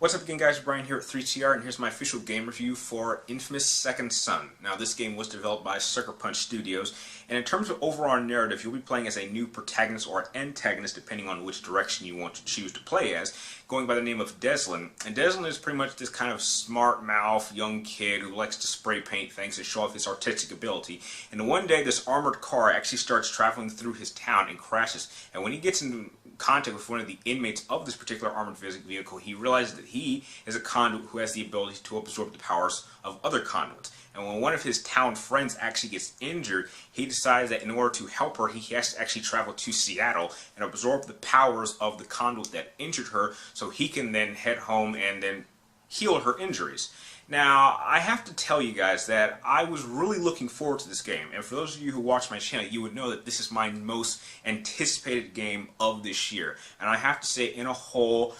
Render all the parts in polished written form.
What's up again, guys? Brian here at 3TR, and here's my official game review for Infamous Second Son. Now, this game was developed by Sucker Punch Studios, and in terms of overall narrative, you'll be playing as a new protagonist or antagonist, depending on which direction you want to choose to play as, going by the name of Deslin. And Deslin is pretty much this kind of smart mouth young kid who likes to spray paint things to show off his artistic ability. And one day, this armored car actually starts traveling through his town and crashes. And when he gets into contact with one of the inmates of this particular armored vehicle, he realizes that he is a conduit who has the ability to absorb the powers of other conduits. And when one of his town friends actually gets injured, he decides that in order to help her, he has to actually travel to Seattle and absorb the powers of the conduit that injured her, so he can then head home and then heal her injuries. Now, I have to tell you guys that I was really looking forward to this game, and for those of you who watch my channel, you would know that this is my most anticipated game of this year. And I have to say, in a whole,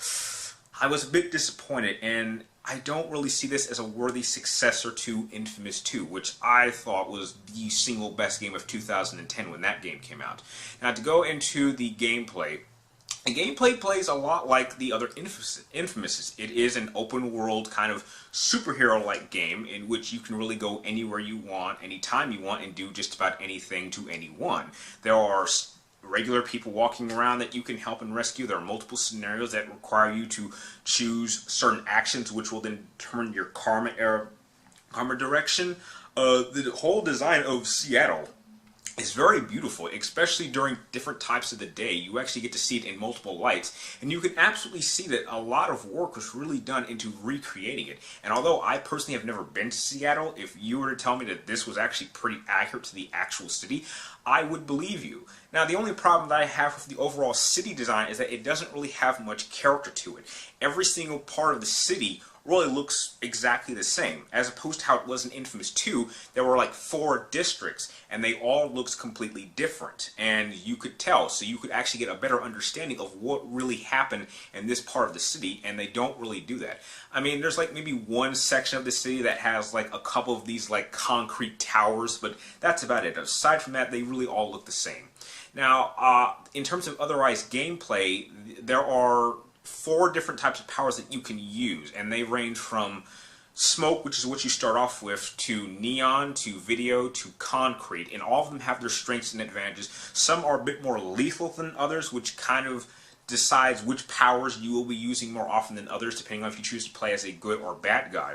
I was a bit disappointed, and I don't really see this as a worthy successor to Infamous 2, which I thought was the single best game of 2010 when that game came out. Now, to go into the gameplay, the gameplay plays a lot like the other Infamouses. It is an open-world kind of superhero-like game in which you can really go anywhere you want, anytime you want, and do just about anything to anyone. There are regular people walking around that you can help and rescue. There are multiple scenarios that require you to choose certain actions, which will then determine your karma direction. The whole design of Seattle is very beautiful, especially during different types of the day. You actually get to see it in multiple lights, and you can absolutely see that a lot of work was really done into recreating it. And although I personally have never been to Seattle, if you were to tell me that this was actually pretty accurate to the actual city, I would believe you. Now, the only problem that I have with the overall city design is that it doesn't really have much character to it. Every single part of the city really looks exactly the same, as opposed to how it was in Infamous 2. There were like 4 districts, and they all looked completely different, and you could tell, so you could actually get a better understanding of what really happened in this part of the city, and they don't really do that. I mean, there's like maybe one section of the city that has like a couple of these like concrete towers, but that's about it. Aside from that, they really all look the same. Now, in terms of otherwise gameplay, there are 4 different types of powers that you can use, and they range from smoke, which is what you start off with, to neon, to video, to concrete, and all of them have their strengths and advantages. Some are a bit more lethal than others, which kind of decides which powers you will be using more often than others, depending on if you choose to play as a good or bad guy.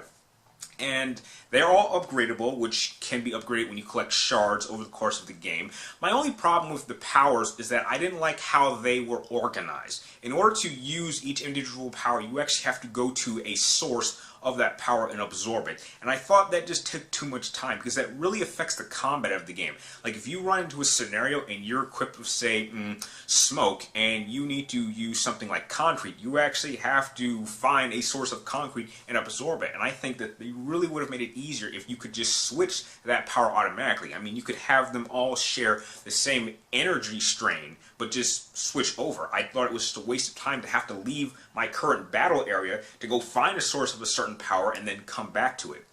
And they're all upgradable, which can be upgraded when you collect shards over the course of the game. My only problem with the powers is that I didn't like how they were organized. In order to use each individual power, you actually have to go to a source of that power and absorb it. And I thought that just took too much time, because that really affects the combat of the game. Like, if you run into a scenario and you're equipped with, say, smoke, and you need to use something like concrete, you actually have to find a source of concrete and absorb it. And I think that they really would have made it easier if you could just switch that power automatically. I mean, you could have them all share the same energy strain, but just switch over. I thought it was just a waste of time to have to leave my current battle area to go find a source of a certain power and then come back to it.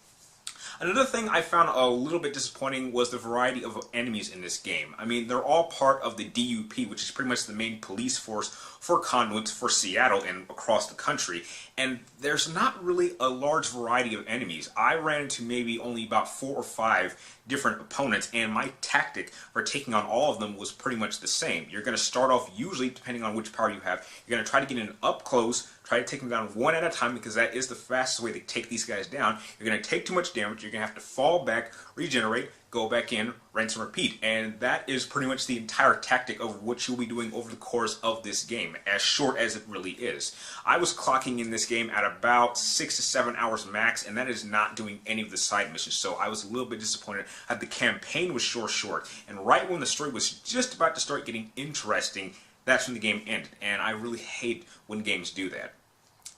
Another thing I found a little bit disappointing was the variety of enemies in this game. I mean, they're all part of the DUP, which is pretty much the main police force for conduits for Seattle and across the country. And there's not really a large variety of enemies. I ran into maybe only about 4 or 5 different opponents, and my tactic for taking on all of them was pretty much the same. You're going to start off, usually, depending on which power you have, you're going to try to get in up close, try to take them down one at a time, because that is the fastest way to take these guys down. You're going to take too much damage, you're going to have to fall back, regenerate, go back in, rinse and repeat. And that is pretty much the entire tactic of what you'll be doing over the course of this game, as short as it really is. I was clocking in this game at about 6 to 7 hours max, and that is not doing any of the side missions, so I was a little bit disappointed that the campaign was short, and right when the story was just about to start getting interesting, that's when the game ended, and I really hate when games do that.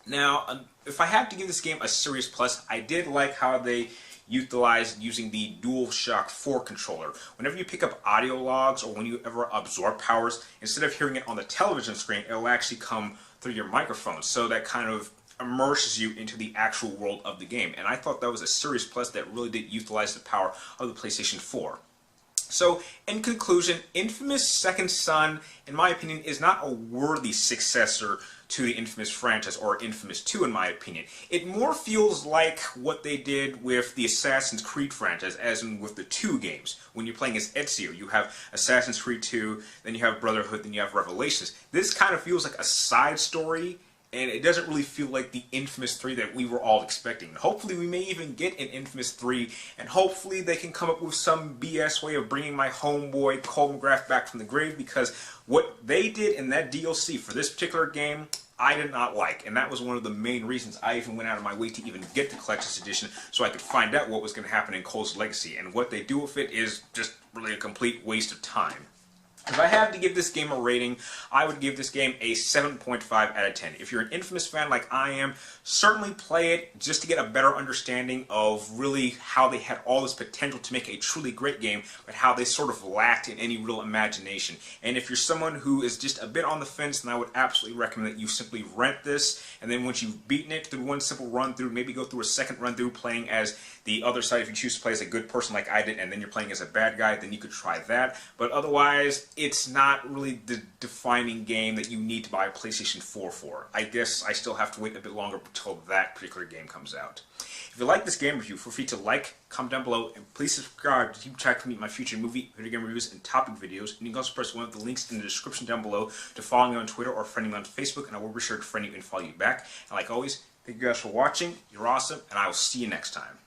Now, if I have to give this game a serious plus, I did like how they utilized using the DualShock 4 controller. Whenever you pick up audio logs or when you ever absorb powers, instead of hearing it on the television screen, it'll actually come through your microphone, so that kind of immerses you into the actual world of the game. And I thought that was a serious plus that really did utilize the power of the PlayStation 4. So, in conclusion, Infamous Second Son, in my opinion, is not a worthy successor to the Infamous franchise, or Infamous 2 in my opinion. It more feels like what they did with the Assassin's Creed franchise, as in with the 2 games. When you're playing as Ezio, you have Assassin's Creed 2, then you have Brotherhood, then you have Revelations. This kind of feels like a side story, and it doesn't really feel like the Infamous 3 that we were all expecting. Hopefully we may even get an Infamous 3, and hopefully they can come up with some BS way of bringing my homeboy Cole McGrath back from the grave, because what they did in that DLC for this particular game, I did not like, and that was one of the main reasons I even went out of my way to even get the Collector's Edition, so I could find out what was going to happen in Cole's Legacy, and what they do with it is just really a complete waste of time. If I had to give this game a rating, I would give this game a 7.5 out of 10. If you're an Infamous fan like I am, certainly play it just to get a better understanding of really how they had all this potential to make a truly great game, but how they sort of lacked in any real imagination. And if you're someone who is just a bit on the fence, then I would absolutely recommend that you simply rent this, and then once you've beaten it through one simple run through, maybe go through a second run through playing as the other side. If you choose to play as a good person like I did, and then you're playing as a bad guy, then you could try that. But otherwise, it's not really the defining game that you need to buy a PlayStation 4 for. I guess I still have to wait a bit longer until that particular game comes out. If you like this game review, feel free to like, comment down below, and please subscribe to keep track of me, my future movie, video game reviews, and topic videos. And you can also press one of the links in the description down below to follow me on Twitter or friend me on Facebook, and I will be sure to friend you and follow you back. And like always, thank you guys for watching. You're awesome, and I will see you next time.